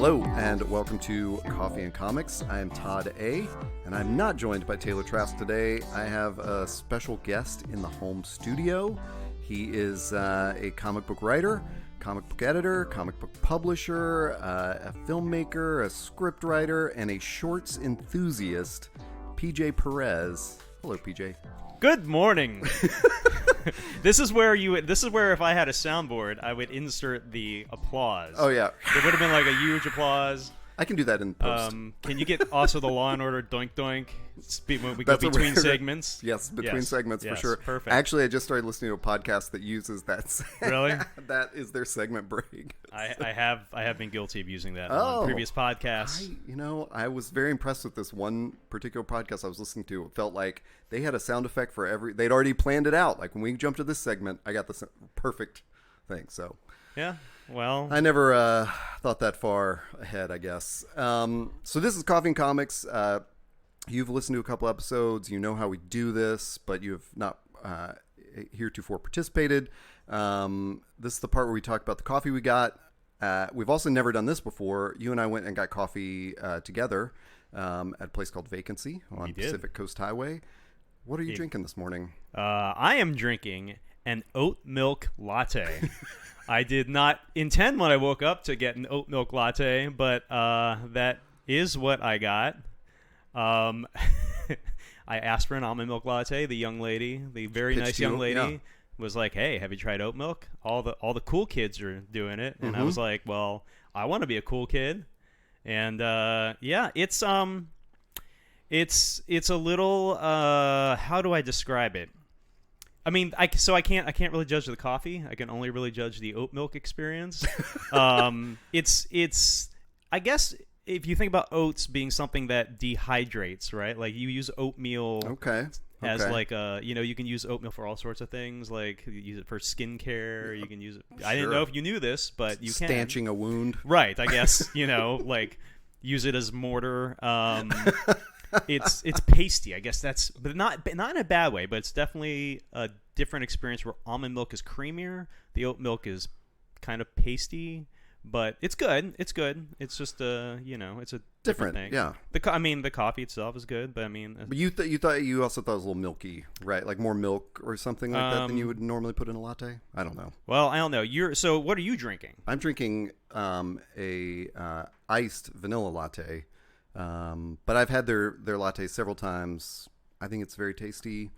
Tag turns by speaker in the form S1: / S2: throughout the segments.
S1: Hello, and welcome to Coffee and Comics. I am Todd A., and I'm not joined by Taylor Trask today. I have a special guest in the home studio. He is a comic book writer, comic book editor, comic book publisher, a filmmaker, a script writer, and a shorts enthusiast, PJ Perez. Hello, PJ.
S2: Good morning. This is where if I had a soundboard, I would insert the applause.
S1: Oh yeah,
S2: it would have been like a huge applause.
S1: I can do that in post.
S2: Can you get also the Law and Order doink doink when we go between segments?
S1: Yes, between segments for sure.
S2: Perfect.
S1: Actually, I just started listening to a podcast that uses that.
S2: Really?
S1: That is their segment break.
S2: I have been guilty of using that
S1: on
S2: previous podcasts.
S1: I was very impressed with this one particular podcast I was listening to. It felt like they had a sound effect for every. They'd already planned it out. Like when we jumped to this segment, I got the perfect thing. So
S2: yeah. Well,
S1: I never thought that far ahead, I guess. So this is Coffee and Comics. You've listened to a couple episodes. You know how we do this, but you have not heretofore participated. This is the part where we talk about the coffee we got. We've also never done this before. You and I went and got coffee together at a place called Vacancy on Pacific Coast Highway. What are you drinking this morning?
S2: I am drinking an oat milk latte. I did not intend when I woke up to get an oat milk latte, but that is what I got. I asked for an almond milk latte. The young lady, the very nice young lady, was like, "Hey, have you tried oat milk? All the cool kids are doing it." And I was like, "Well, I want to be a cool kid." And it's a little how do I describe it? I mean, I can't really judge the coffee. I can only really judge the oat milk experience. It's I guess if you think about oats being something that dehydrates, right? Like you use oatmeal as like you can use oatmeal for all sorts of things. Like you use it for skincare. You can use it. Sure. I didn't know if you knew this, but you can
S1: stanching a wound.
S2: Right. I guess like use it as mortar. It's pasty, I guess but not in a bad way, but it's definitely a different experience where almond milk is creamier, the oat milk is kind of pasty, but it's good. It's good. It's just it's a different thing.
S1: Yeah.
S2: The coffee itself is good, but
S1: but you also thought it was a little milky, right? Like more milk or something like that than you would normally put in a latte. I don't know.
S2: Well, I don't know. So what are you drinking?
S1: I'm drinking a iced vanilla latte. But I've had their latte several times. I think it's very tasty,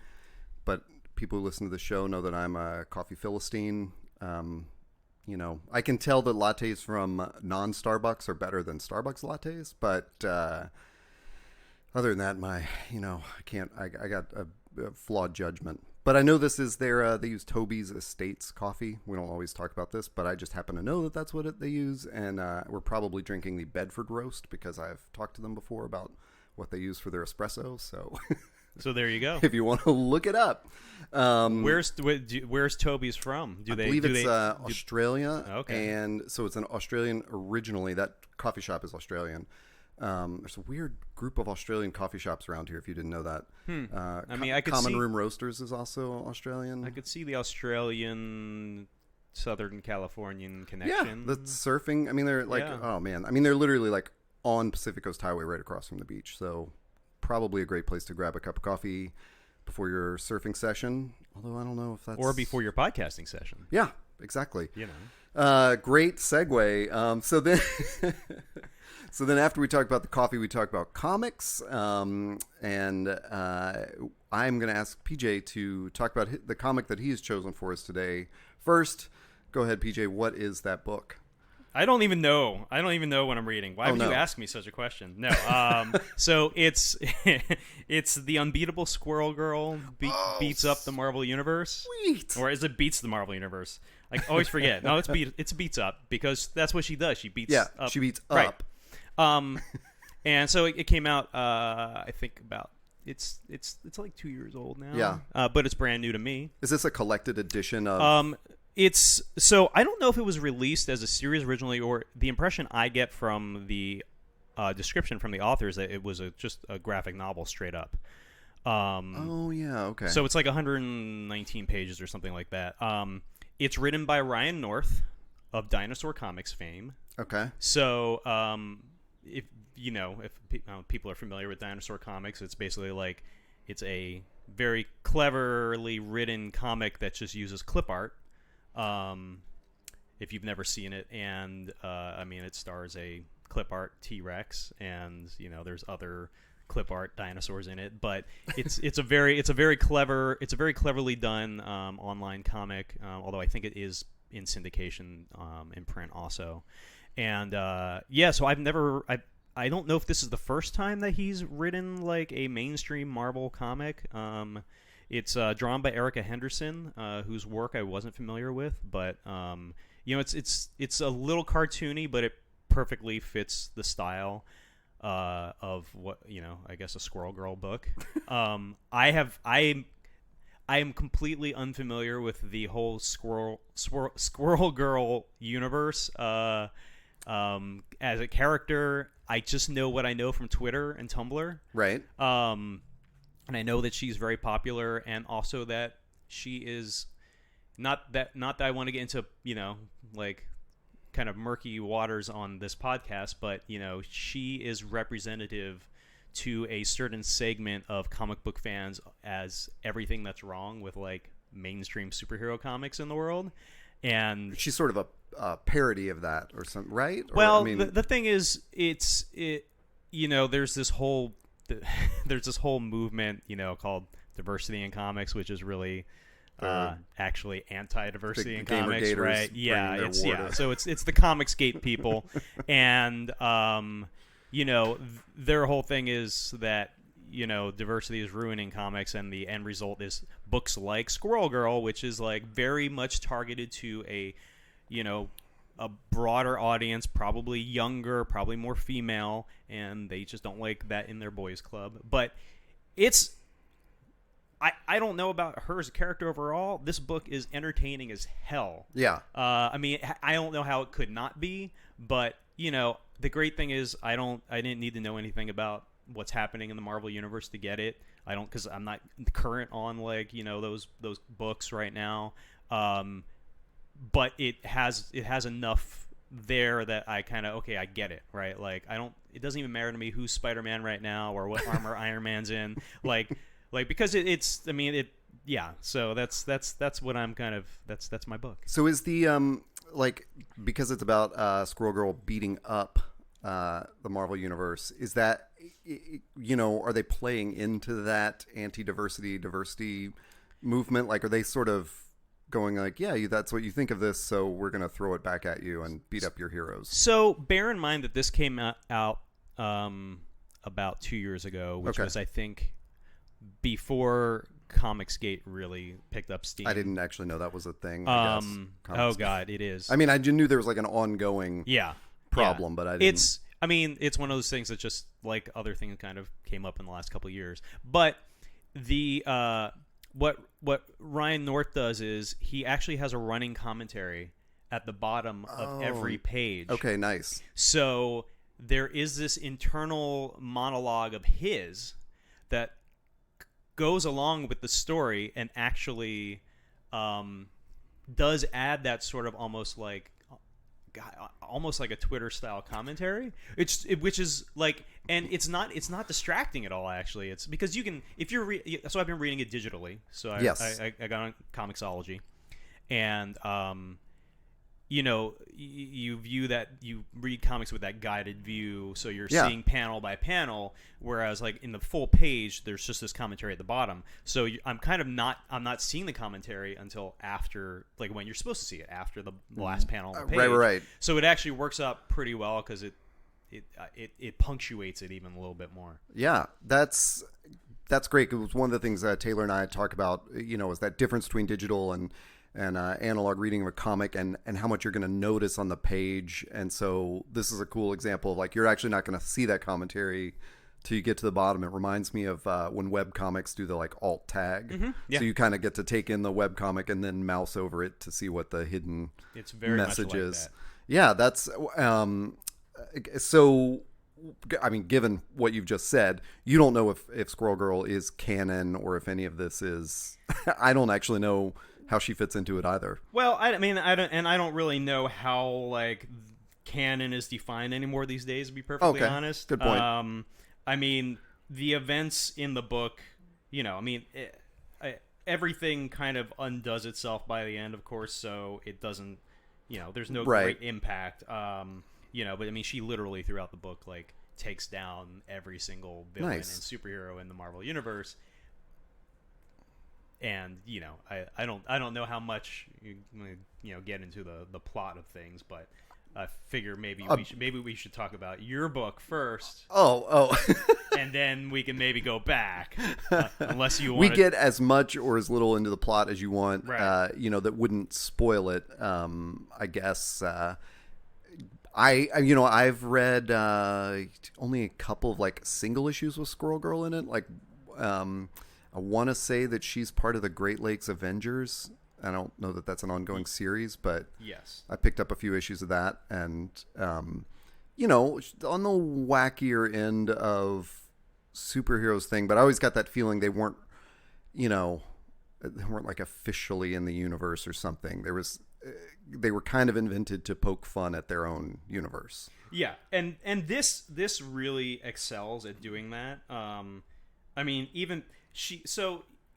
S1: but people who listen to the show know that I'm a coffee philistine. I can tell that lattes from non-Starbucks are better than Starbucks lattes, but other than that, I got a flawed judgment. But I know this is they use Toby's Estates coffee. We don't always talk about this, but I just happen to know that that's what they use. And we're probably drinking the Bedford roast because I've talked to them before about what they use for their espresso. So
S2: there you go.
S1: If you want to look it up.
S2: Where's Toby's from?
S1: I believe it's Australia.
S2: Okay.
S1: And so it's an Australian originally. That coffee shop is Australian. There's a weird group of Australian coffee shops around here, if you didn't know that.
S2: I could
S1: Common
S2: see,
S1: Room Roasters is also Australian.
S2: I could see the Australian Southern Californian connection.
S1: Yeah, the surfing. I mean, they're like, oh man. I mean, they're literally like on Pacific Coast Highway right across from the beach. So probably a great place to grab a cup of coffee before your surfing session. Although I don't know if that's...
S2: Or before your podcasting session.
S1: Yeah, exactly. Great segue. So then after we talk about the coffee, we talk about comics. I'm going to ask PJ to talk about the comic that he has chosen for us today. First, go ahead, PJ. What is that book?
S2: I don't even know what I'm reading. Why would you ask me such a question? No. So it's the Unbeatable Squirrel Girl beats up the Marvel Universe.
S1: Sweet.
S2: Or is it beats the Marvel Universe? I always forget. No, it's beats up because that's what she does. She beats up.
S1: Yeah, she beats
S2: right.
S1: up.
S2: And so it came out. I think about it's like 2 years old now.
S1: Yeah.
S2: But it's brand new to me.
S1: Is this a collected edition of?
S2: So I don't know if it was released as a series originally, or the impression I get from the description from the author is that it was just a graphic novel straight up.
S1: Okay.
S2: So it's like 119 pages or something like that. It's written by Ryan North of Dinosaur Comics fame.
S1: Okay.
S2: So, if people are familiar with dinosaur comics, it's basically like it's a very cleverly written comic that just uses clip art. If you've never seen it, and it stars a clip art T-Rex, and there's other clip art dinosaurs in it, but it's a very cleverly done online comic. Although I think it is in syndication in print also. And so I don't know if this is the first time that he's written like a mainstream Marvel comic. It's drawn by Erica Henderson, whose work I wasn't familiar with, but it's a little cartoony, but it perfectly fits the style of what I guess a Squirrel Girl book. I am completely unfamiliar with the whole Squirrel Girl universe. As a character, I just know what I know from Twitter and Tumblr.
S1: Right.
S2: And I know that she's very popular, and also that she is not that I want to get into like kind of murky waters on this podcast, but she is representative to a certain segment of comic book fans as everything that's wrong with like mainstream superhero comics in the world. And
S1: she's sort of a parody of that or something, right?
S2: Well, the thing is, there's this whole movement, called diversity in comics, which is really actually anti-diversity in comics, right? Yeah, So it's the Comicsgate people, and their whole thing is that diversity is ruining comics, and the end result is books like Squirrel Girl, which is like very much targeted to a broader audience, probably younger, probably more female, and they just don't like that in their boys club. But I don't know about her as a character overall. This book is entertaining as hell.
S1: Yeah.
S2: I don't know how it could not be, but the great thing is I didn't need to know anything about what's happening in the Marvel universe to get it. I don't, because I'm not current on like those books right now. But it has enough there that I kind of I get it, right? Like it doesn't even matter to me who's Spider-Man right now or what armor Iron Man's in, like because so that's what I'm kind of that's my book.
S1: So is the because it's about Squirrel Girl beating up the Marvel universe, is that are they playing into that diversity movement? Like, are they sort of going like, yeah, that's what you think of this, so we're going to throw it back at you and beat up your heroes?
S2: So bear in mind that this came out about 2 years ago, which was, I think, before Comicsgate really picked up steam.
S1: I didn't actually know that was a thing. I guess.
S2: Oh God, it is.
S1: I mean, I just knew there was like an ongoing problem, but I didn't.
S2: It's one of those things that just like other things kind of came up in the last couple of years. But the what Ryan North does is he actually has a running commentary at the bottom of every page.
S1: Okay, nice.
S2: So there is this internal monologue of his that goes along with the story and actually does add that sort of almost like a Twitter style commentary, which is like, and it's not distracting at all. Actually, it's because you can, if you're so I've been reading it digitally. So I got on Comixology, and you view that, you read comics with that guided view, so you're seeing panel by panel, whereas like in the full page there's just this commentary at the bottom. So I'm not seeing the commentary until after, like when you're supposed to see it, after the last panel on the page.
S1: Right.
S2: So it actually works out pretty well because it punctuates it even a little bit more.
S1: Yeah, that's great. It was one of the things that Taylor and I talk about, is that difference between digital and analog reading of a comic, and how much you're going to notice on the page. And so this is a cool example of like, you're actually not going to see that commentary till you get to the bottom. It reminds me of when web comics do the like alt tag. Mm-hmm. Yeah. So you kind of get to take in the web comic and then mouse over it to see what the hidden message is. Yeah, that's so I mean, given what you've just said, you don't know if Squirrel Girl is canon or if any of this is I don't actually know how she fits into it either.
S2: Well, I don't really know how like canon is defined anymore these days, to be perfectly honest.
S1: Good point.
S2: I mean, the events in the book, everything kind of undoes itself by the end, of course, so it doesn't, there's no great impact. But I mean, she literally throughout the book, like, takes down every single villain and superhero in the Marvel Universe. And I don't know how much get into the plot of things, but I figure maybe we should talk about your book first.
S1: Oh,
S2: and then we can maybe go back, unless you want.
S1: We get as much or as little into the plot as you want,
S2: right.
S1: That wouldn't spoil it. I guess. I've read only a couple of like single issues with Squirrel Girl in it. Like, I want to say that she's part of the Great Lakes Avengers. I don't know that that's an ongoing series, but
S2: yes,
S1: I picked up a few issues of that, and on the wackier end of superheroes thing. But I always got that feeling they weren't like officially in the universe or something. They were kind of invented to poke fun at their own universe.
S2: Yeah, and this really excels at doing that. I mean, even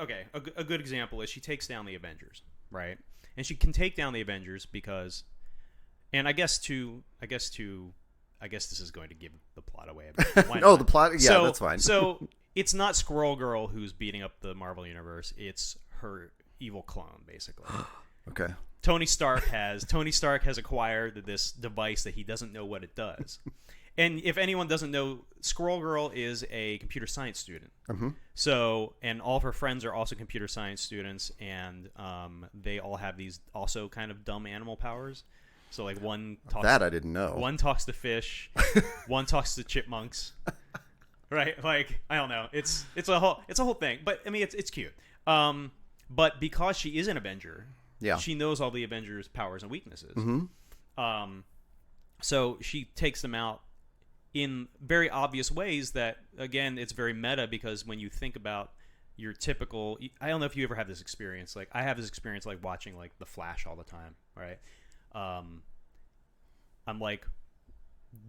S2: a good example is she takes down the Avengers, right? And she can take down the Avengers because, and I guess this is going to give the plot away a bit. Why not?
S1: The plot, yeah, that's fine.
S2: So it's not Squirrel Girl who's beating up the Marvel Universe; it's her evil clone, basically.
S1: Okay.
S2: Tony Stark has acquired this device that he doesn't know what it does. And if anyone doesn't know, Squirrel Girl is a computer science student.
S1: Mm-hmm.
S2: So, and all of her friends are also computer science students, and they all have these also kind of dumb animal powers. So, like I didn't know. One talks to fish, one talks to chipmunks. Right? Like, I don't know. It's a whole thing. But I mean, it's cute. But because she is an Avenger, she knows all the Avengers' powers and weaknesses.
S1: Mm-hmm.
S2: So she takes them out in very obvious ways that, again, it's very meta, because when you think about your typical, I don't know if you ever have this experience. Like, I have this experience like watching like The Flash all the time, right? I'm like,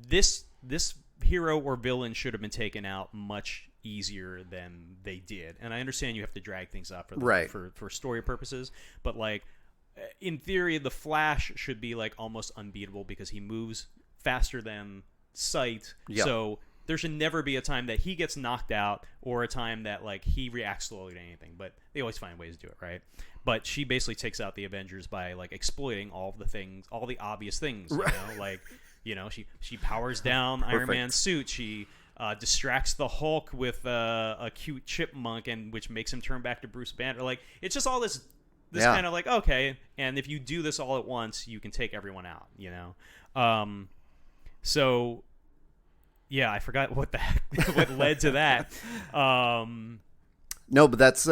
S2: this hero or villain should have been taken out much easier than they did. And I understand you have to drag things up for story purposes, but like, in theory, the Flash should be like almost unbeatable because he moves faster than sight.
S1: Yep.
S2: So there should never be a time that he gets knocked out or a time that like he reacts slowly to anything. But they always find ways to do it, right? But she basically takes out the Avengers by like exploiting all the things, all the obvious things. Like, she powers down Iron Man's suit. She distracts the Hulk with a cute chipmunk, and which makes him turn back to Bruce Banner. Like, it's just all this kind of like, okay, and if you do this all at once, you can take everyone out, So, yeah, I forgot what led to that.
S1: No, but that's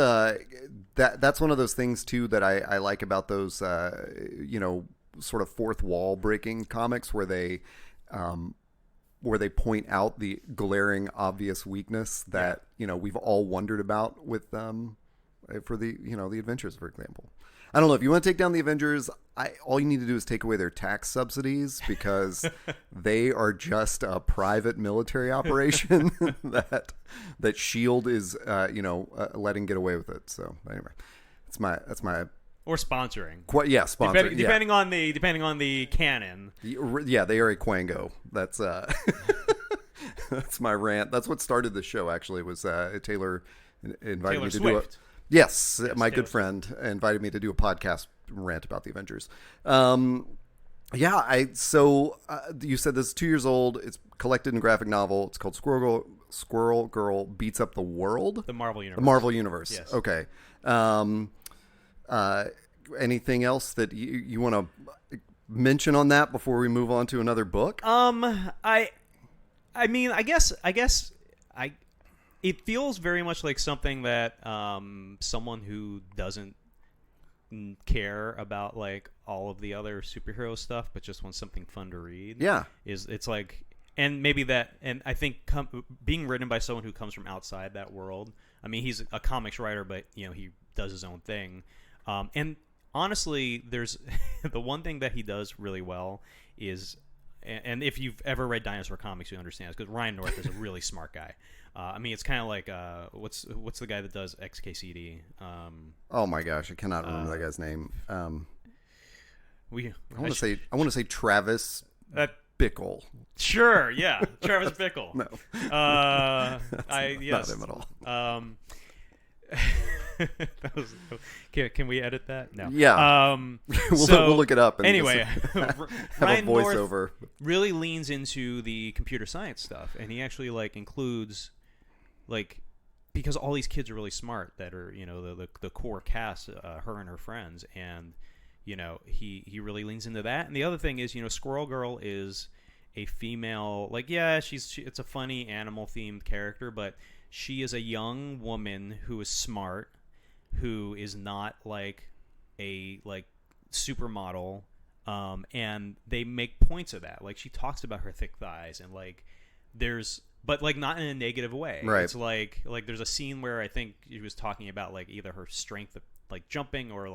S1: one of those things too that I like about those sort of fourth wall breaking comics where they point out the glaring obvious weakness that we've all wondered about with for the the Adventures, for example. I don't know if you want to take down the Avengers. All you need to do is take away their tax subsidies, because they are just a private military operation that Shield is letting get away with it. So anyway, that's my
S2: or sponsoring.
S1: Sponsoring.
S2: Depending on the canon.
S1: Yeah, they are a Quango. That's that's my rant. That's what started the show. Actually, was Taylor invited me to do it. Yes, my good friend invited me to do a podcast rant about the Avengers. You said this is 2 years old. It's collected in a graphic novel. It's called Squirrel Girl Beats Up the World.
S2: The Marvel Universe.
S1: The Marvel Universe.
S2: Yes.
S1: Okay. Anything else that you want to mention on that before we move on to another book?
S2: I mean, I guess it feels very much like something that someone who doesn't care about like all of the other superhero stuff, but just wants something fun to read.
S1: Yeah,
S2: it's like, and maybe that, and I think being written by someone who comes from outside that world. I mean, he's a comics writer, but he does his own thing. And honestly, there's the one thing that he does really well is, and if you've ever read dinosaur comics, you understand because Ryan North is a really smart guy. I mean, it's kind of like what's the guy that does XKCD?
S1: Oh my gosh, I cannot remember that guy's name. I want to say Travis Bickle.
S2: Sure, yeah, Travis Bickle.
S1: No,
S2: yes,
S1: not him at all.
S2: Can we edit that? No.
S1: Yeah. We'll look it up. And
S2: anyway,
S1: have
S2: Ryan
S1: a voiceover.
S2: North really leans into the computer science stuff, and he actually includes because all these kids are really smart that are the core cast, her and her friends, and he really leans into that. And the other thing is Squirrel Girl is a female, it's a funny animal themed character, but she is a young woman who is smart, who is not a supermodel, and they make points of that. She talks about her thick thighs and but not in a negative way.
S1: Right.
S2: It's like there's a scene where I think she was talking about either her strength of jumping or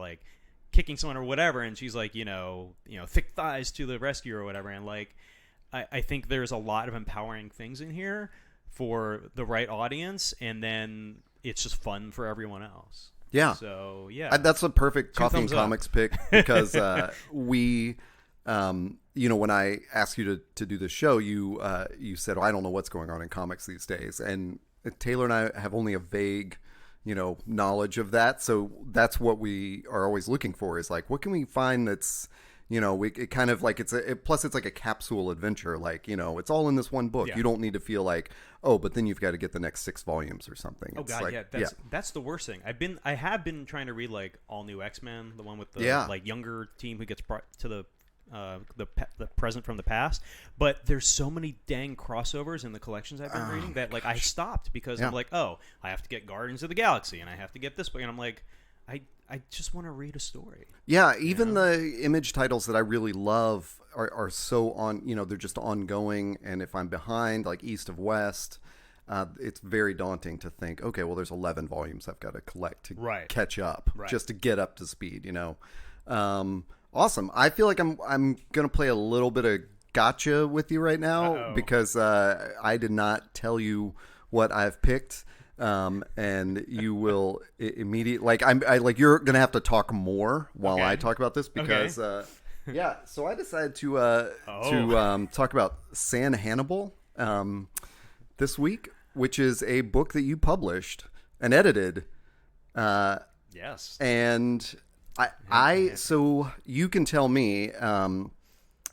S2: kicking someone or whatever, and she's thick thighs to the rescue or whatever, and I think there's a lot of empowering things in here for the right audience, and then it's just fun for everyone else.
S1: Yeah.
S2: So yeah,
S1: that's a perfect Coffee and
S2: thumbs up.
S1: Comics pick because we, when I asked you to do this show, you said, I don't know what's going on in comics these days, and Taylor and I have only a vague, knowledge of that. So that's what we are always looking for is what can we find that's, it kind of plus it's like a capsule adventure. It's all in this one book.
S2: Yeah.
S1: You don't need to feel but then you've got to get the next 6 volumes or something.
S2: Oh God, that's the worst thing. I have been trying to read All New X-Men, the one with the younger team who gets brought to the present from the past, but there's so many dang crossovers in the collections I've been reading that I stopped because I'm I have to get Guardians of the Galaxy and I have to get this book, and I'm I just want to read a story.
S1: Yeah, even the Image titles that I really love are so they're just ongoing, and if I'm behind East of West, it's very daunting to think, okay, well there's 11 volumes I've got to collect to catch up, just to get up to speed, Awesome. I feel like I'm going to play a little bit of gotcha with you right now because I did not tell you what I've picked. And you will immediately you're gonna have to talk more while I talk about this because so I decided to talk about San Hannibal this week, which is a book that you published and edited.
S2: Yes,
S1: and so you can tell me. I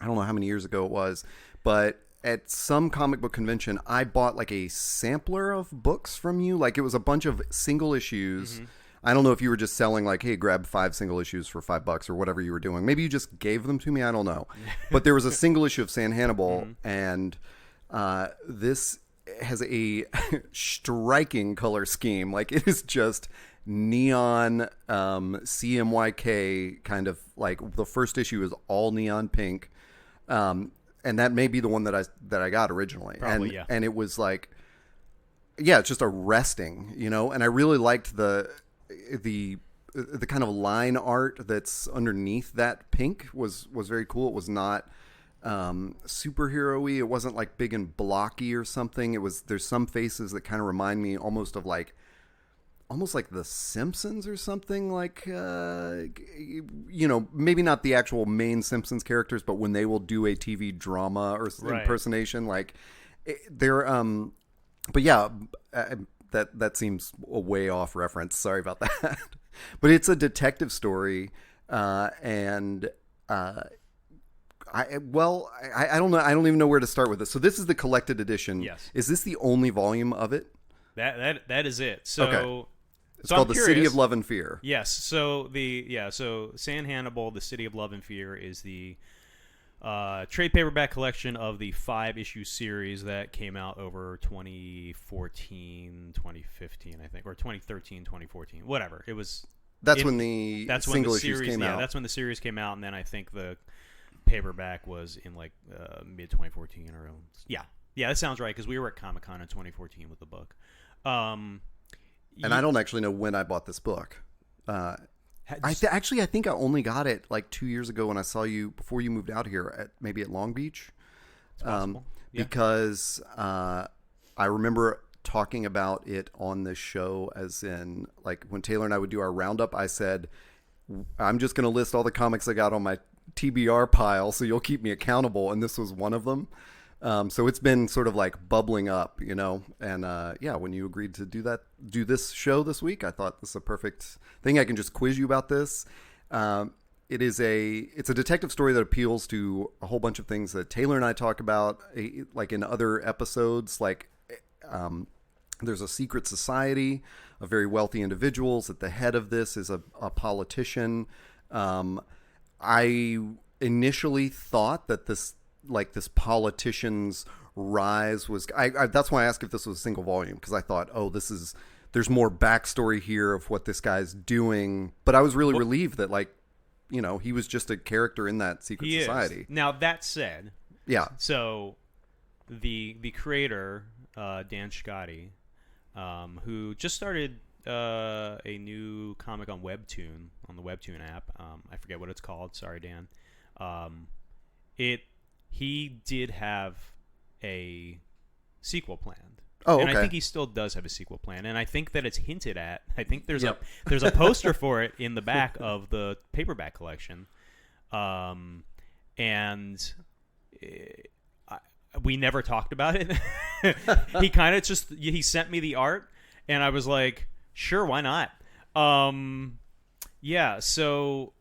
S1: don't know how many years ago it was, but at some comic book convention, I bought a sampler of books from you. It was a bunch of single issues. Mm-hmm. I don't know if you were just selling hey, grab 5 single issues for $5 or whatever you were doing. Maybe you just gave them to me. I don't know. But there was a single issue of San Hannibal, and this has a striking color scheme. It is just neon CMYK kind of the first issue is all neon pink. And that may be the one that I got originally.
S2: Probably,
S1: and it was it's just arresting, and I really liked the kind of line art that's underneath that pink was very cool. It was not superhero-y. It wasn't big and blocky or something. There's some faces that kind of remind me almost of almost like The Simpsons or something, maybe not the actual main Simpsons characters, but when they will do a TV drama or impersonation, they're but yeah, that seems a way off reference. Sorry about that. But it's a detective story, and I don't know. I don't even know where to start with this. So this is the collected edition.
S2: Yes.
S1: Is this the only volume of it?
S2: That is it. So.
S1: Okay. It's called The City of Love and Fear.
S2: Yes. So so San Hannibal, The City of Love and Fear is the trade paperback collection of the 5-issue series that came out over 2014, 2015, I think, or 2013, 2014, whatever. It was.
S1: That's when the single issues came out.
S2: Yeah, that's when the series came out, and then I think the paperback was in mid 2014 or yeah, that sounds right because we were at Comic-Con in 2014 with the book.
S1: And I don't actually know when I bought this book. I think I only got it 2 years ago when I saw you before you moved out here maybe at Long Beach.
S2: It's possible. Yeah.
S1: Because I remember talking about it on the show, as in, like, when Taylor and I would do our roundup, I said, I'm just going to list all the comics I got on my TBR pile, so you'll keep me accountable, and this was one of them. So it's been sort of like bubbling up, you know, and when you agreed to do this show this week, I thought this is a perfect thing. I can just quiz you about this. It's a detective story that appeals to a whole bunch of things that Taylor and I talk about, like in other episodes. Like, there's a secret society of very wealthy individuals. At the head of this is a politician. I initially thought that this politician's rise was. That's why I asked if this was a single volume, because I thought, there's more backstory here of what this guy's doing. But I was really relieved that, like, you know, he was just a character in that secret society.
S2: Now, that said,
S1: yeah.
S2: So the creator, Dan Scotti, who just started a new comic on Webtoon, on the Webtoon app. I forget what it's called. Sorry, Dan. He did have a sequel planned.
S1: Oh,
S2: and
S1: okay.
S2: I think he still does have a sequel plan, and I think that it's hinted at. I think there's a poster for it in the back of the paperback collection, and we never talked about it. He kind of he sent me the art, and I was like, sure, why not? Yeah. So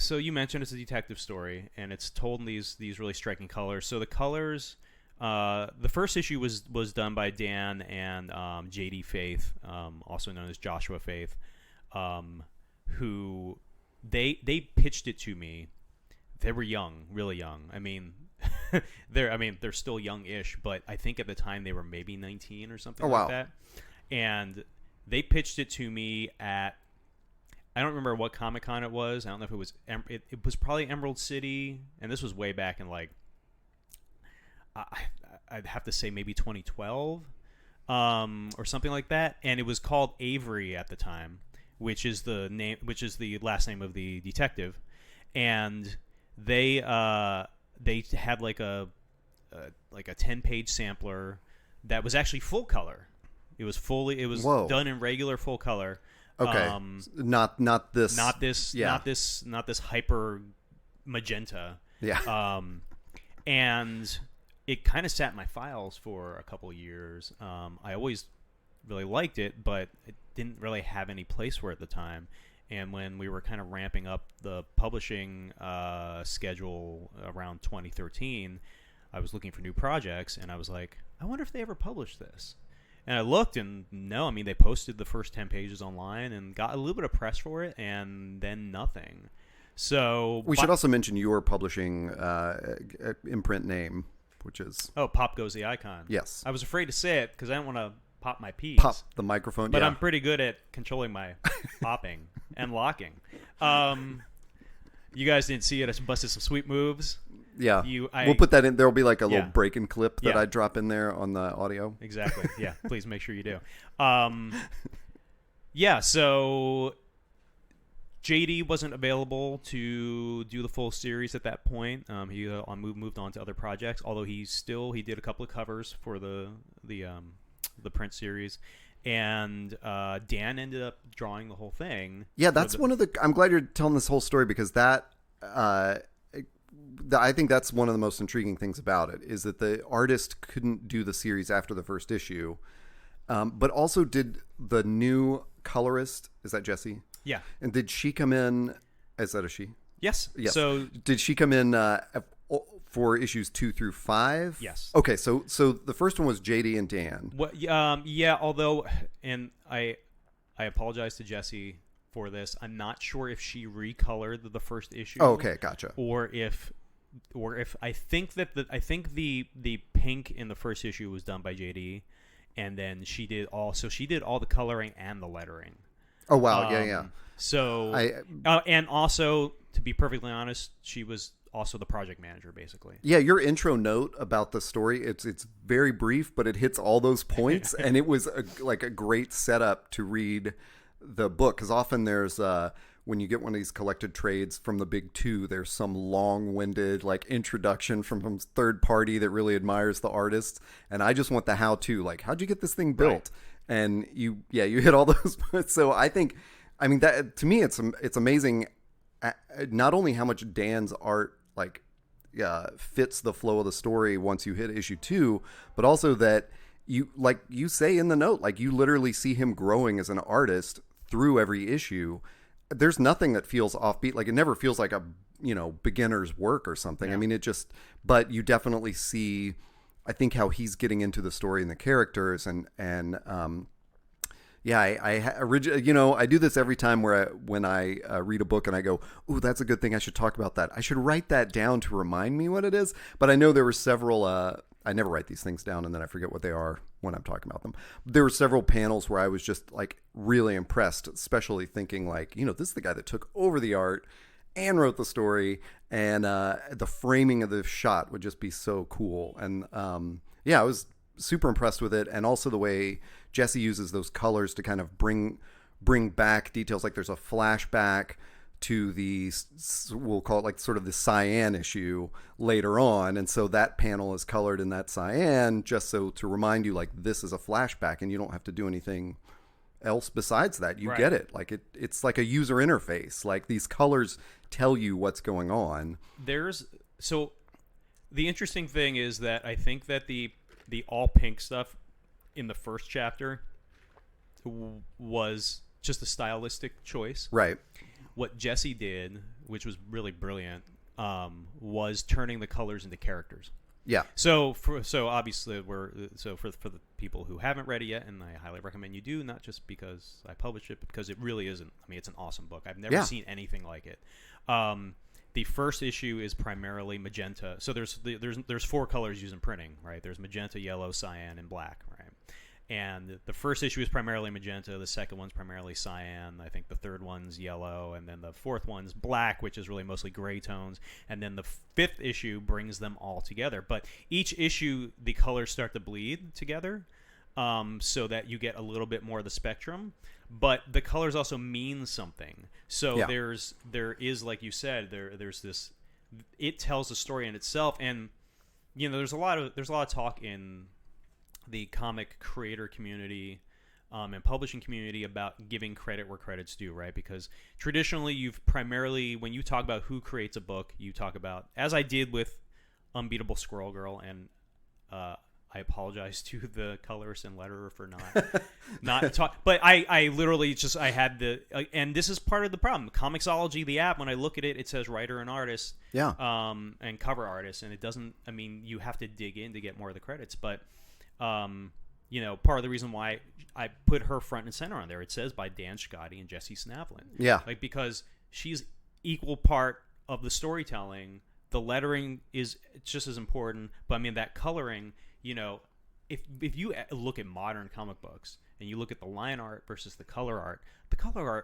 S2: you mentioned it's a detective story, and it's told in these really striking colors. So the colors. The first issue was done by Dan and J.D. Faith, also known as Joshua Faith, who they pitched it to me. They were young, really young. I mean, they're still young-ish, but I think at the time they were maybe 19 or something like that. And they pitched it to me at, I don't remember what Comic-Con it was. I don't know if it was it was probably Emerald City, and this was way back in, like, I'd have to say maybe 2012 or something like that, and it was called Avery at the time, which is the last name of the detective, and they had like a 10-page sampler that was actually full color. It was
S1: Whoa.
S2: done in regular full color.
S1: Okay, not this
S2: hyper magenta.
S1: Yeah.
S2: And it kind of sat in my files for a couple of years. I always really liked it, but it didn't really have any place for it at the time. And when we were kind of ramping up the publishing schedule around 2013, I was looking for new projects, and I was like, I wonder if they ever published this. And I looked, and no, I mean, they posted the first 10 pages online and got a little bit of press for it, and then nothing. So
S1: we should also mention your publishing imprint name, which is
S2: Pop Goes the Icon.
S1: Yes.
S2: I was afraid to say it because I don't want to pop my P's.
S1: Pop the microphone.
S2: But
S1: yeah.
S2: I'm pretty good at controlling my popping and locking. You guys didn't see it. I busted some sweet moves.
S1: Yeah. We'll put that in. There'll be like a little break-in clip that I drop in there on the audio.
S2: Exactly. Yeah. Please make sure you do. So JD wasn't available to do the full series at that point. He moved on to other projects, although he did a couple of covers for the print series. And Dan ended up drawing the whole thing.
S1: Yeah, that's I'm glad you're telling this whole story, because that I think that's one of the most intriguing things about it, is that the artist couldn't do the series after the first issue, but also did the new colorist. Is that Jessie?
S2: Yeah.
S1: And did she come in? Is that a she?
S2: Yes.
S1: Yes.
S2: So
S1: did she come in for issues 2 through 5?
S2: Yes.
S1: Okay. So the first one was JD and Dan.
S2: Yeah. Although, and I apologize to Jessie for this. I'm not sure if she recolored the first issue.
S1: Oh, okay. Gotcha.
S2: Or if I think that the pink in the first issue was done by JD, and then she did all the coloring and the lettering.
S1: Oh wow, yeah.
S2: So and also, to be perfectly honest, she was also the project manager, basically.
S1: Yeah, your intro note about the story, it's very brief, but it hits all those points, and it was a great setup to read the book, because often there's when you get one of these collected trades from the big two, there's some long-winded like introduction from some third party that really admires the artist, and I just want the how-to, like how'd you get this thing built, and you hit all those. So I mean that to me it's amazing, not only how much Dan's art like fits the flow of the story once you hit issue 2, but also that you say in the note, like you literally see him growing as an artist through every issue. There's nothing that feels offbeat. Like it never feels like a, beginner's work or something. Yeah. I mean, but you definitely see, I think, how he's getting into the story and the characters I do this every time when I read a book and I go, ooh, that's a good thing. I should talk about that. I should write that down to remind me what it is. But I know there were several, I never write these things down and then I forget what they are when I'm talking about them. There were several panels where I was just like really impressed, especially thinking like, this is the guy that took over the art and wrote the story, and the framing of the shot would just be so cool. And I was super impressed with it, and also the way Jesse uses those colors to kind of bring back details. Like there's a flashback to the, we'll call it like sort of the cyan issue later on, and so that panel is colored in that cyan just so to remind you like this is a flashback and you don't have to do anything else besides that. You get it. Like it's like a user interface. Like these colors tell you what's going on.
S2: So the interesting thing is that I think that the all pink stuff in the first chapter was just a stylistic choice.
S1: Right.
S2: What Jesse did, which was really brilliant, was turning the colors into characters.
S1: Yeah.
S2: So obviously for the people who haven't read it yet, and I highly recommend you do, not just because I published it, but because it really isn't. I mean, it's an awesome book. I've never seen anything like it. The first issue is primarily magenta. So there's 4 colors used in printing, right? There's magenta, yellow, cyan, and black, right? And the first issue is primarily magenta. The second one's primarily cyan. I think the third one's yellow. And then the fourth one's black, which is really mostly gray tones. And then the 5th issue brings them all together. But each issue, the colors start to bleed together so that you get a little bit more of the spectrum. But the colors also mean something. So there is, like you said, there's this. It tells a story in itself. And, there's a lot of talk in the comic creator community and publishing community about giving credit where credit's due, right? Because traditionally you've primarily, when you talk about who creates a book, you talk about, as I did with Unbeatable Squirrel Girl, and I apologize to the colorist and letterer for not talk, but I literally just, I had and this is part of the problem. ComiXology, the app, when I look at it, it says writer and artist, and cover artist, and it doesn't, I mean, you have to dig in to get more of the credits, but part of the reason why I put her front and center on there, it says by Dan Scotty and Jesse Snavlin.
S1: Yeah.
S2: Like, because she's equal part of the storytelling. The lettering is just as important, but I mean, that coloring, if you look at modern comic books and you look at the line art versus the color art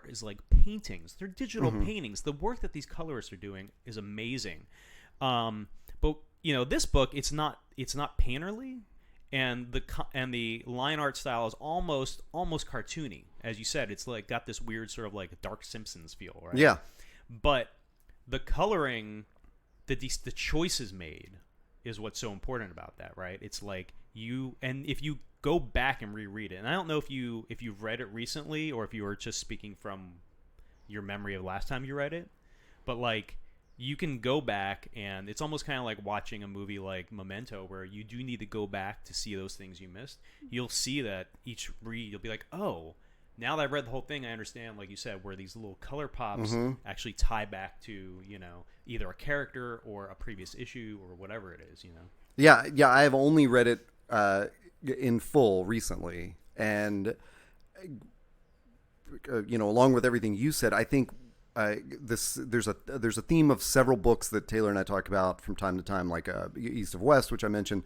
S2: is like paintings. They're digital paintings. The work that these colorists are doing is amazing. But this book, it's not painterly. And the line art style is almost cartoony, as you said. It's like got this weird sort of like Dark Simpsons feel, right?
S1: Yeah.
S2: But the coloring, the choices made, is what's so important about that, right? It's like if you go back and reread it, and I don't know if you've read it recently or if you were just speaking from your memory of last time you read it, but like, you can go back, and it's almost kind of like watching a movie like Memento, where you do need to go back to see those things you missed. You'll see that each read, you'll be like, oh, now that I've read the whole thing, I understand, like you said, where these little color pops actually tie back to, either a character or a previous issue or whatever it is,
S1: Yeah, I have only read it in full recently. And, along with everything you said, I think there's a theme of several books that Taylor and I talk about from time to time, like East of West, which I mentioned.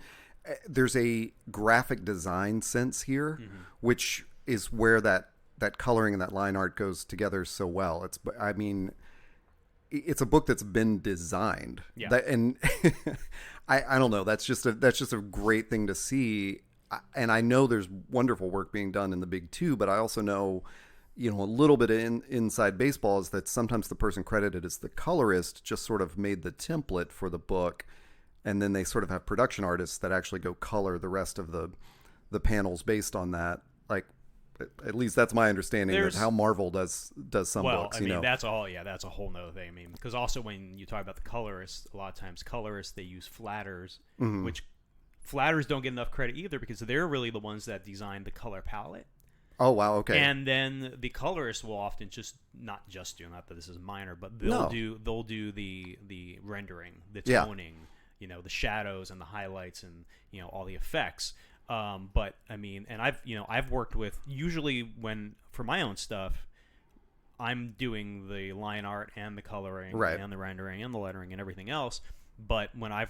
S1: There's a graphic design sense here, which is where that coloring and that line art goes together so well. It's a book that's been designed. Yeah. And I don't know. That's just a great thing to see. And I know there's wonderful work being done in the big two, but I also know, a little bit of inside baseball is that sometimes the person credited as the colorist just sort of made the template for the book, and then they sort of have production artists that actually go color the rest of the panels based on that. Like, at least that's my understanding of how Marvel does some books.
S2: Well, I mean, that's a whole nother thing. I mean, because also when you talk about the colorists, a lot of times colorists, they use flatters, which flatters don't get enough credit either because they're really the ones that design the color palette.
S1: Oh, wow, okay.
S2: And then the colorist will often not that this is minor, but they'll do the rendering, the toning, the shadows and the highlights and all the effects. But I mean, and I've worked with, usually for my own stuff, I'm doing the line art and the coloring and the rendering and the lettering and everything else. But when I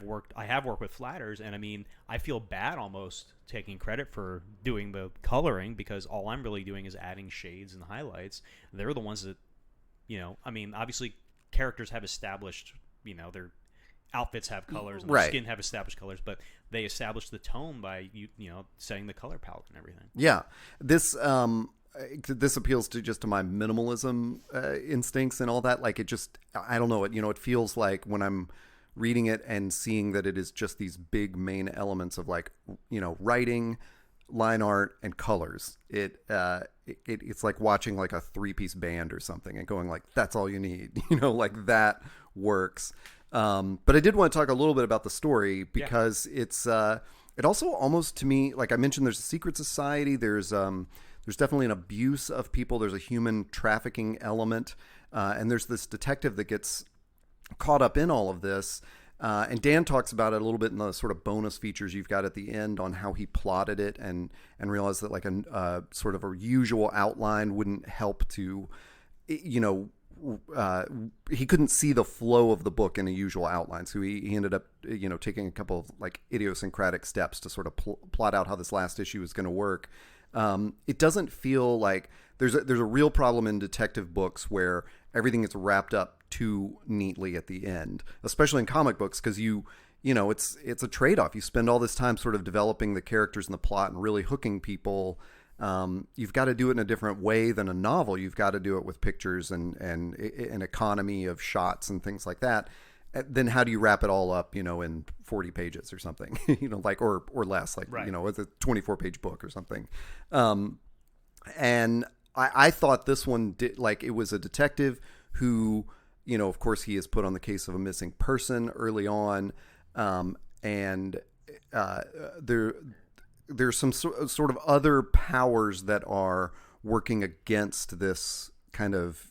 S2: have worked with flatters, and I mean, I feel bad almost taking credit for doing the coloring because all I'm really doing is adding shades and highlights. They're the ones that, I mean, obviously characters have established, their outfits have colors and their skin have established colors, but they establish the tone by setting the color palette and everything.
S1: Yeah, this appeals to my minimalism instincts and all that. Like, it just, I don't know, it feels like when I'm reading it and seeing that it is just these big main elements of, like, writing, line art, and colors. It's like watching like a 3-piece band or something and going like, that's all you need. Like, that works. But I did want to talk a little bit about the story because it's it also almost, to me, like I mentioned, there's a secret society. There's definitely an abuse of people. There's a human trafficking element, and there's this detective that gets caught up in all of this. And Dan talks about it a little bit in the sort of bonus features you've got at the end on how he plotted it and realized that like a sort of a usual outline wouldn't help to, he couldn't see the flow of the book in a usual outline. So he ended up, taking a couple of like idiosyncratic steps to sort of plot out how this last issue is going to work. It doesn't feel like there's a real problem in detective books where everything is wrapped up too neatly at the end, especially in comic books, because it's a trade-off. You spend all this time sort of developing the characters and the plot and really hooking people. You've got to do it in a different way than a novel. You've got to do it with pictures and an economy of shots and things like that. Then how do you wrap it all up, in 40 pages or something, like, or less, like, it's a 24-page book or something. And I thought this one did, like, it was a detective who, of course he is put on the case of a missing person early on. And there's some sort of other powers that are working against this kind of,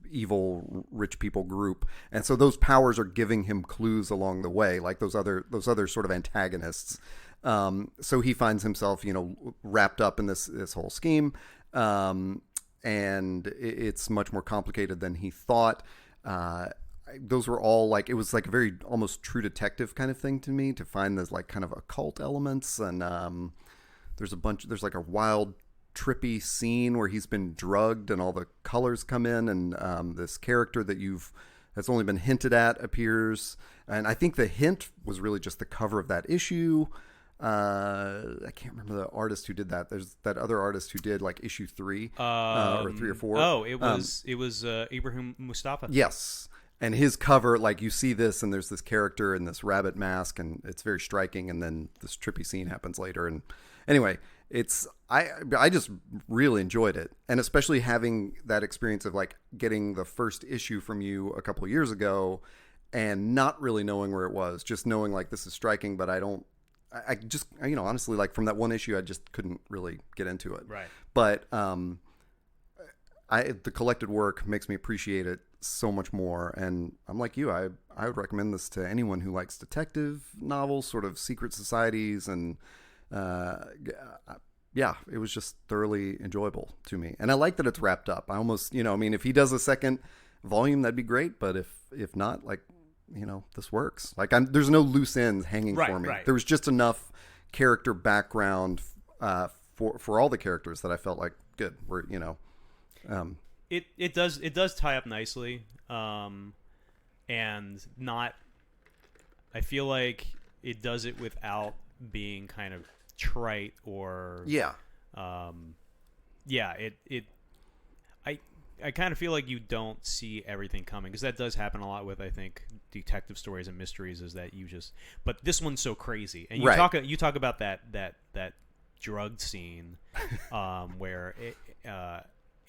S1: evil rich people group. And so those powers are giving him clues along the way, like those other sort of antagonists. So he finds himself, wrapped up in this whole scheme. And it's much more complicated than he thought. Those were all like, it was like a very almost True Detective kind of thing to me, to find those like kind of occult elements. And there's like a wild trippy scene where he's been drugged and all the colors come in, and this character that's only been hinted at appears. And I think the hint was really just the cover of that issue. I can't remember the artist who did that. There's that other artist who did like issue 3 or 3 or 4.
S2: Oh, it was Ibrahim Mustafa.
S1: Yes. And his cover, like, you see this and there's this character in this rabbit mask and it's very striking, and then this trippy scene happens later. And anyway, I just really enjoyed it, and especially having that experience of like getting the first issue from you a couple of years ago and not really knowing where it was, just knowing like this is striking, but I just honestly, like, from that one issue I just couldn't really get into it.
S2: Right.
S1: But the collected work makes me appreciate it so much more, and I'm like you, I would recommend this to anyone who likes detective novels, sort of secret societies, and it was just thoroughly enjoyable to me. And I like that it's wrapped up. I almost, if he does a second volume, that'd be great, but if not, like, this works. Like, there's no loose ends hanging for me. Right. There was just enough character background for all the characters that I felt like good.
S2: It does tie up nicely, and not. I feel like it does it without being kind of trite or yeah, I kind of feel like you don't see everything coming, because that does happen a lot with, I think, detective stories and mysteries, is that you just, but this one's so crazy. And you talk about that drug scene where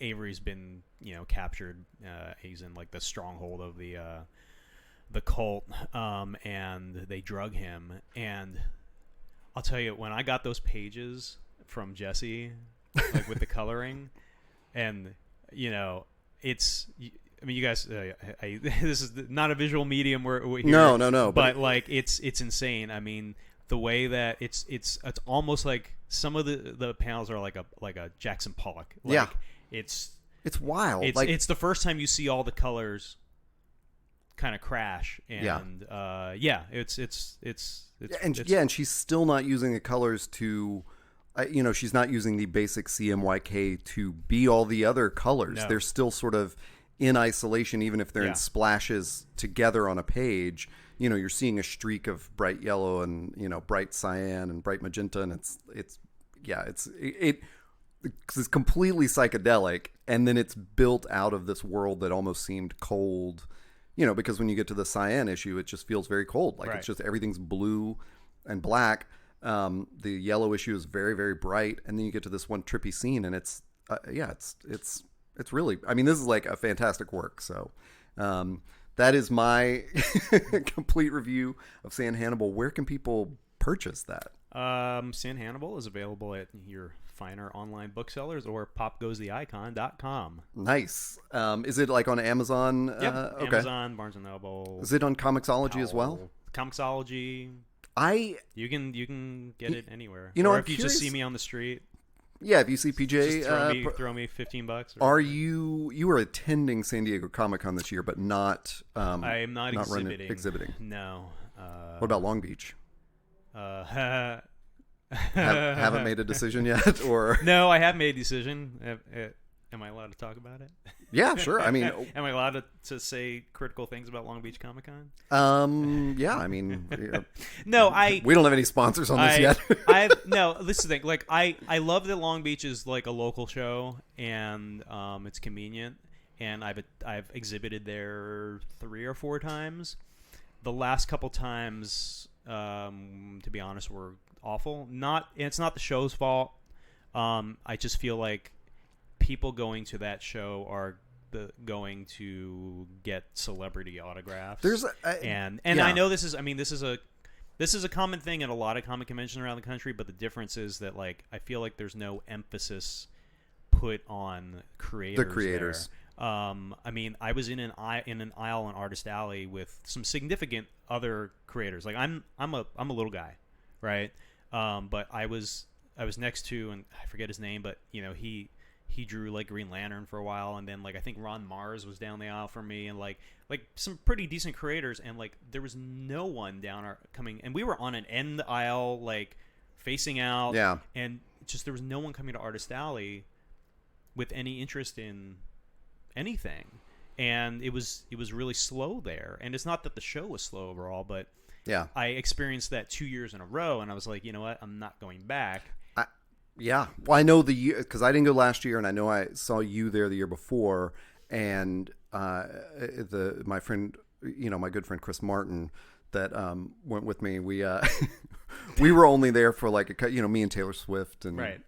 S2: Avery's been, captured. He's in like the stronghold of the cult, and they drug him. And I'll tell you, when I got those pages from Jesse, like with the coloring, and it's. I mean, you guys. This is not a visual medium. We're here,
S1: no.
S2: But like, it's insane. I mean, the way that it's almost like some of the panels are like a Jackson Pollock. Like,
S1: yeah,
S2: it's
S1: wild.
S2: It's the first time you see all the colors kind of crash, and
S1: and she's still not using the colors to. She's not using the basic CMYK to be all the other colors.
S2: No.
S1: They're still sort of in isolation, even if they're in splashes together on a page. You're seeing a streak of bright yellow and bright cyan and bright magenta, and it's completely psychedelic, and then it's built out of this world that almost seemed cold. Because when you get to the cyan issue, it just feels very cold. Like, it's just everything's blue and black. The yellow issue is very, very bright, and then you get to this one trippy scene, and it's really, I mean, this is like a fantastic work. So that is my complete review of San Hannibal. Where can people purchase that?
S2: San Hannibal is available at your finer online booksellers or popgoestheicon.com.
S1: Nice. Is it like on Amazon?
S2: Yep.
S1: Okay.
S2: Amazon, Barnes & Noble.
S1: Is it on Comixology as well?
S2: Comixology. You can get it anywhere.
S1: Or
S2: if you just see me on the street.
S1: Yeah, if you see PJ,
S2: just throw me $15.
S1: Are you were attending San Diego Comic-Con this year, but not?
S2: I am not
S1: exhibiting.
S2: No.
S1: What about Long Beach?
S2: Haven't
S1: made a decision yet, or
S2: no? I have made a decision. Am I allowed to talk about it?
S1: Yeah, sure. I mean,
S2: am I allowed to say critical things about Long Beach Comic Con?
S1: Yeah. I mean,
S2: no,
S1: we don't have any sponsors on this yet.
S2: No. This is the thing. Like, I love that Long Beach is like a local show, and it's convenient. And I've exhibited there 3 or 4 times. The last couple times, to be honest, were awful. It's not the show's fault. I just feel like people going to that show are going to get celebrity autographs. And I know this is a common thing at a lot of comic conventions around the country, but the difference is that, like, I feel like there's no emphasis put on creators.
S1: The creators.
S2: There. I mean, I was in an aisle in Artist Alley with some significant other creators. Like, I'm a little guy, right? But I was next to, and I forget his name, but he drew like Green Lantern for a while, and then like I think Ron Mars was down the aisle from me, and like some pretty decent creators, and like there was no one coming, and we were on an end aisle, like facing out, and just there was no one coming to Artist Alley with any interest in anything, and it was really slow there. And it's not that the show was slow overall, but I experienced that 2 years in a row, and I was like, you know what, I'm not going back.
S1: Yeah, well, I know the year because I didn't go last year, and I know I saw you there the year before, and my friend, my good friend Chris Martin, that went with me. We we were only there for like me and Taylor Swift and
S2: right.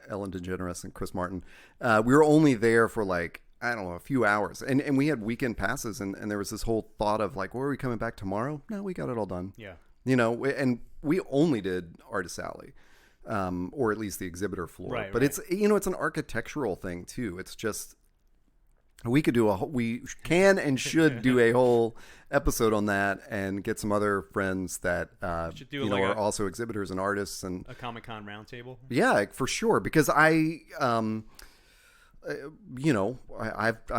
S1: Ellen DeGeneres and Chris Martin. We were only there for like, I don't know, a few hours, and we had weekend passes, and there was this whole thought of like, well, are we coming back tomorrow? No, we got it all done.
S2: Yeah,
S1: and we only did Artist Alley. Or at least the exhibitor floor.
S2: Right,
S1: but it's it's an architectural thing too. It's just we can and should do a whole episode on that and get some other friends that are also exhibitors and artists and
S2: a Comic-Con roundtable.
S1: Yeah, for sure. Because I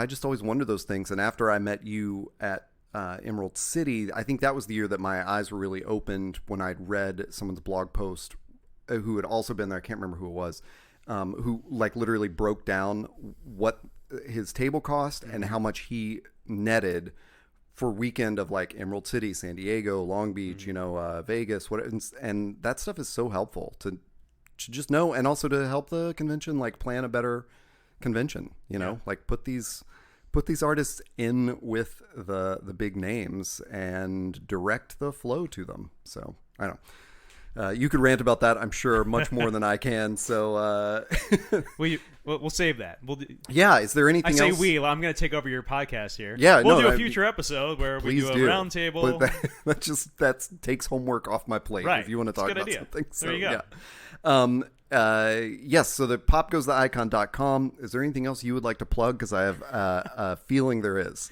S1: just always wondered those things. And after I met you at Emerald City, I think that was the year that my eyes were really opened when I'd read someone's blog post who had also been there. I can't remember who it was, who like literally broke down what his table cost and how much he netted for a weekend of like Emerald City, San Diego, Long Beach, Vegas, and that stuff is so helpful to just know, and also to help the convention like plan a better convention. You know, like put these artists in with the big names and direct the flow to them. So I don't know. You could rant about that, I'm sure, much more than I can. So
S2: we'll save that.
S1: Yeah, is there anything else?
S2: I say I'm going to take over your podcast here.
S1: Yeah,
S2: we'll do a future episode where we do a round table.
S1: But that takes homework off my plate.
S2: Right.
S1: If you want to talk about
S2: idea.
S1: something. So,
S2: there you go.
S1: Yeah. Yes, so the popgoestheicon.com. Is there anything else you would like to plug? Because I have a feeling there is.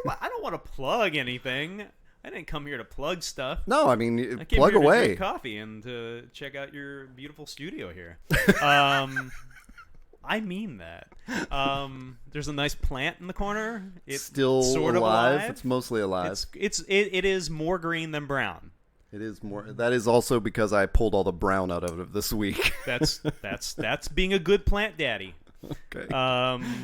S2: I don't want to plug anything. I didn't come here to plug stuff.
S1: No, I mean,
S2: I came
S1: plug
S2: here
S1: away.
S2: To drink coffee and to check out your beautiful studio here. I mean that. There's a nice plant in the corner. It's
S1: still
S2: sort of
S1: alive. It's mostly alive.
S2: It is more green than brown.
S1: It is more. That is also because I pulled all the brown out of it this week.
S2: That's being a good plant daddy.
S1: Okay.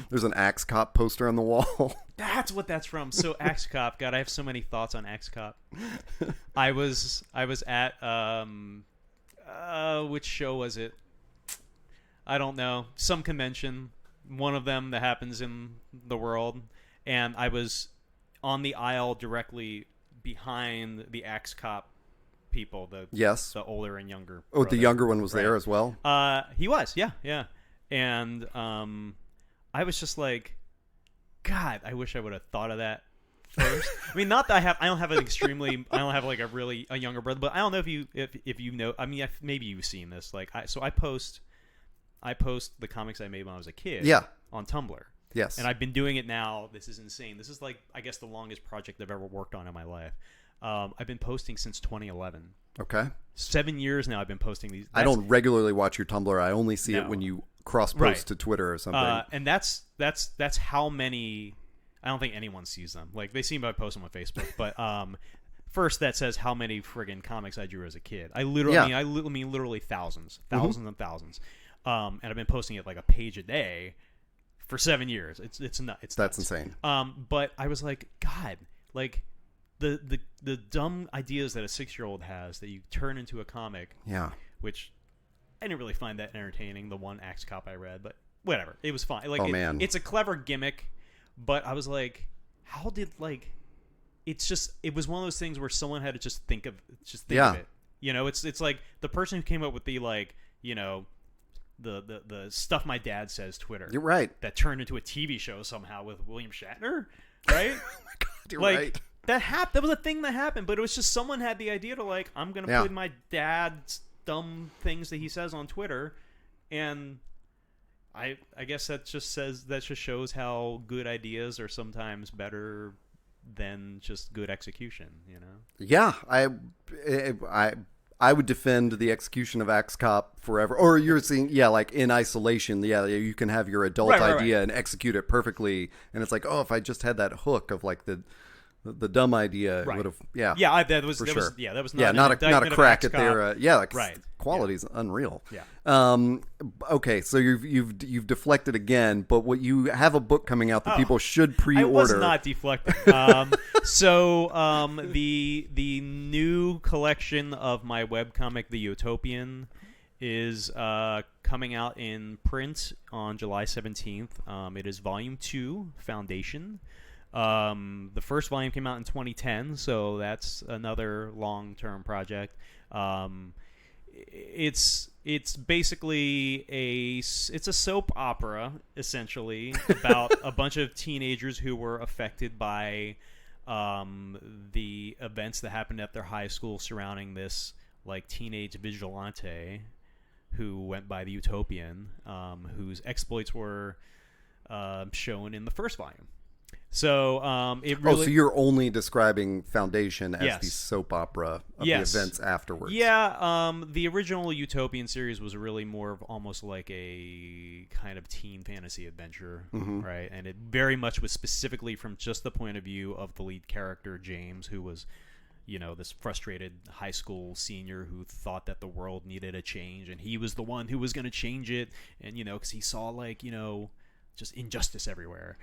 S1: There's an Axe Cop poster on the wall.
S2: That's what that's from. So Axe Cop. God, I have so many thoughts on Axe Cop. I was at which show was it? I don't know. Some convention. One of them that happens in the world, and I was on the aisle directly behind the Axe Cop people. The older and younger.
S1: Oh, the younger one was there as well.
S2: He was. Yeah. And I was just like, God, I wish I would have thought of that first. I mean, not that I don't have like a younger brother, but I don't know if you know. I mean, maybe you've seen this. Like, I post the comics I made when I was a kid.
S1: Yeah.
S2: On Tumblr.
S1: Yes.
S2: And I've been doing it now. This is insane. This is like, I guess, the longest project I've ever worked on in my life. I've been posting since 2011.
S1: Okay.
S2: 7 years now I've been posting these.
S1: I don't regularly watch your Tumblr. I only see it when you cross-post to Twitter or something.
S2: And that's how many. I don't think anyone sees them. Like, they see me post them on Facebook. But first, that says how many friggin' comics I drew as a kid. I mean literally thousands and thousands. And I've been posting it like a page a day for 7 years. It's nuts.
S1: That's insane.
S2: But I was like, God, like the dumb ideas that a 6-year-old has that you turn into a comic.
S1: Yeah.
S2: Which I didn't really find that entertaining. The one Axe Cop I read, but whatever, it was fine. Like,
S1: man,
S2: it's a clever gimmick, but I was like, how did it was one of those things where someone had to just think of it. You know, it's like the person who came up with the the stuff my dad says Twitter.
S1: You're right.
S2: That turned into a TV show somehow with William Shatner, right?
S1: Oh my God, you're
S2: like,
S1: right.
S2: That was a thing that happened, but it was just someone had the idea to like, I'm gonna put in my dad's dumb things that he says on Twitter, and I guess that just shows how good ideas are sometimes better than just good execution, you know?
S1: Yeah, I would defend the execution of Axe Cop forever. Or you're seeing, like in isolation, you can have your adult idea and execute it perfectly, and it's like, oh, if I just had that hook of like the dumb idea, it would have,
S2: that was
S1: not a crack at their
S2: right.
S1: Quality's unreal.
S2: Yeah.
S1: Okay, so you've deflected again, but what you have a book coming out that people should pre-order. I
S2: was not deflecting. The new collection of my webcomic, The Utopian, is coming out in print on July 17th. It is Volume 2, Foundation. The first volume came out in 2010, so that's another long-term project. It's basically a soap opera, essentially, about a bunch of teenagers who were affected by the events that happened at their high school surrounding this like teenage vigilante who went by the Utopian, whose exploits were shown in the first volume. So it really.
S1: So you're only describing Foundation as the soap opera of the events afterwards.
S2: Yeah. The original Utopian series was really more of almost like a kind of teen fantasy adventure, right? And it very much was specifically from just the point of view of the lead character James, who was, this frustrated high school senior who thought that the world needed a change, and he was the one who was going to change it, and because he saw just injustice everywhere.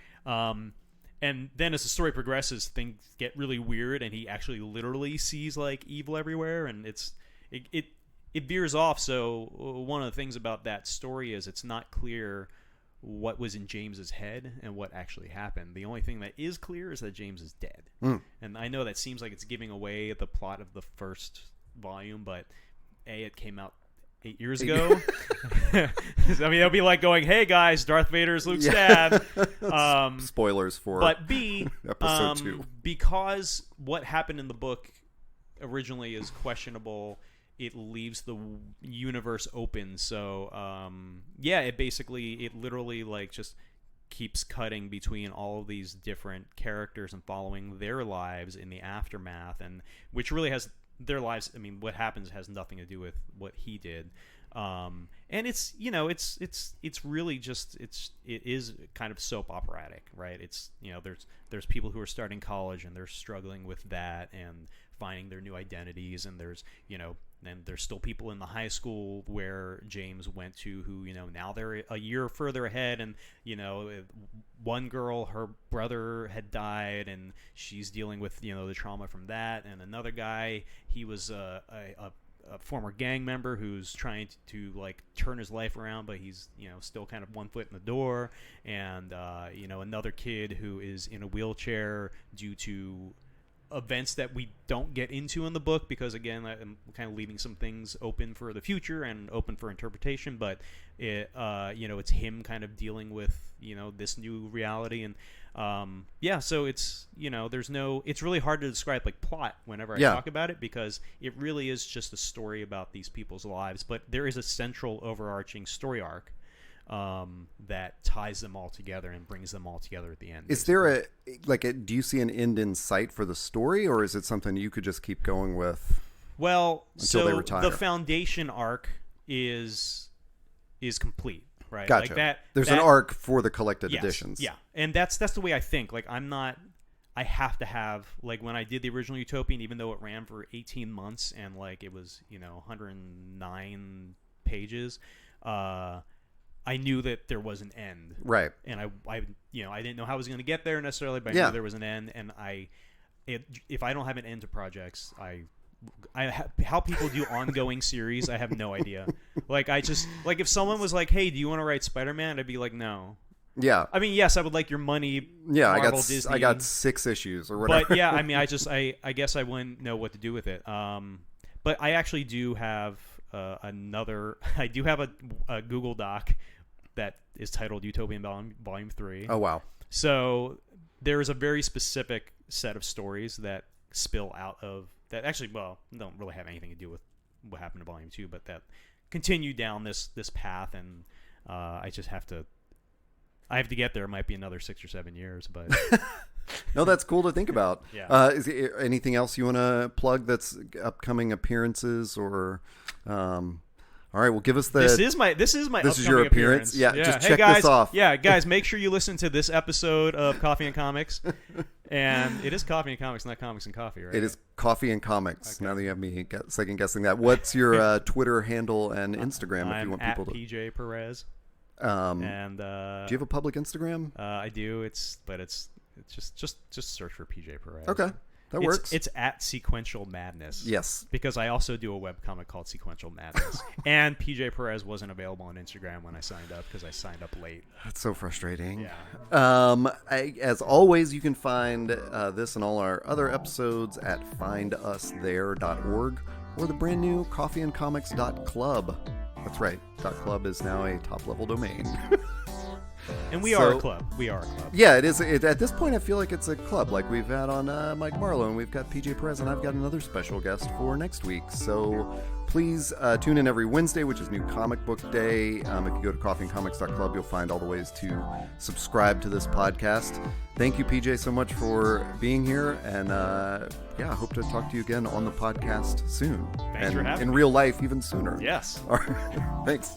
S2: And then as the story progresses, things get really weird, and he actually literally sees like evil everywhere, and it veers off. So one of the things about that story is it's not clear what was in James's head and what actually happened. The only thing that is clear is that James is dead. And I know that seems like it's giving away the plot of the first volume, but it came out 8 years ago. I mean, it'll be like going, "Hey guys, Darth Vader's Luke's dad."
S1: Spoilers for
S2: but B,
S1: episode 2.
S2: Because what happened in the book originally is questionable. It leaves the universe open. So it literally like just keeps cutting between all of these different characters and following their lives in the aftermath, and which really has their lives. I mean, what happens has nothing to do with what he did. And it's really just it is kind of soap operatic, right? It's there's people who are starting college and they're struggling with that and finding their new identities, and there's and there's still people in the high school where James went to who now they're a year further ahead, and one girl, her brother had died and she's dealing with the trauma from that, and another guy, he was a former gang member who's trying to like turn his life around, but he's still kind of one foot in the door, and another kid who is in a wheelchair due to events that we don't get into in the book, because again I'm kind of leaving some things open for the future and open for interpretation, but it's him kind of dealing with this new reality, and so it's it's really hard to describe like plot whenever I talk about it, because it really is just a story about these people's lives, but there is a central overarching story arc that ties them all together and brings them all together at the end.
S1: Is there do you see an end in sight for the story, or is it something you could just keep going with?
S2: Well,
S1: until they retire?
S2: The foundation arc is complete, right?
S1: Gotcha.
S2: Like that.
S1: There's an arc for the collected editions.
S2: Yeah, and that's the way I think. Like I have to have, like when I did the original Utopian, even though it ran for 18 months and like it was 109 pages. I knew that there was an end,
S1: right?
S2: And I didn't know how I was going to get there necessarily, but I knew there was an end. And if I don't have an end to projects, how people do ongoing series, I have no idea. Like if someone was like, "Hey, do you want to write Spider-Man?" I'd be like, "No." Yeah. I mean, yes, I would like your money.
S1: Yeah,
S2: Marvel,
S1: Disney. I got 6 issues or whatever.
S2: But yeah, I mean, I guess I wouldn't know what to do with it. But I actually do have I do have a Google Doc that is titled Utopian Volume 3.
S1: Oh, wow.
S2: So there is a very specific set of stories that spill out of that. Actually, well, don't really have anything to do with what happened in Volume 2, but that continue down this path, and I have to get there. It might be another 6 or 7 years, but
S1: no, that's cool to think about.
S2: Yeah.
S1: Is there anything else you want to plug that's upcoming appearances or? All right, well, give us the.
S2: This is my
S1: This
S2: upcoming
S1: is your appearance. Yeah, just check
S2: guys,
S1: this off.
S2: Yeah, guys, make sure you listen to this episode of Coffee and Comics. And it is Coffee and Comics, not Comics and Coffee, right?
S1: It is Coffee and Comics. Okay. Now that you have me second guessing that, what's your Twitter handle and Instagram if you want people to?
S2: I'm at PJ Perez.
S1: And do you have a public Instagram?
S2: I do. It's just search for PJ Perez.
S1: Okay. That works.
S2: It's at Sequential Madness.
S1: Yes.
S2: Because I also do a webcomic called Sequential Madness. And PJ Perez wasn't available on Instagram when I signed up because I signed up late.
S1: That's so frustrating.
S2: Yeah.
S1: As always, you can find this and all our other episodes at findusthere.org or the brand new coffeeandcomics.club. That's right. .club is now a top-level domain.
S2: And we are a club. We are a club.
S1: Yeah, it is. At this point, I feel like it's a club. Like we've had on Mike Marlowe, and we've got PJ Perez, and I've got another special guest for next week. So please tune in every Wednesday, which is New Comic Book Day. If you go to coffeeandcomics.club, you'll find all the ways to subscribe to this podcast. Thank you, PJ, so much for being here. And I hope to talk to you again on the podcast soon.
S2: Thanks for having me.
S1: In real life, even sooner.
S2: Yes.
S1: All right. Thanks.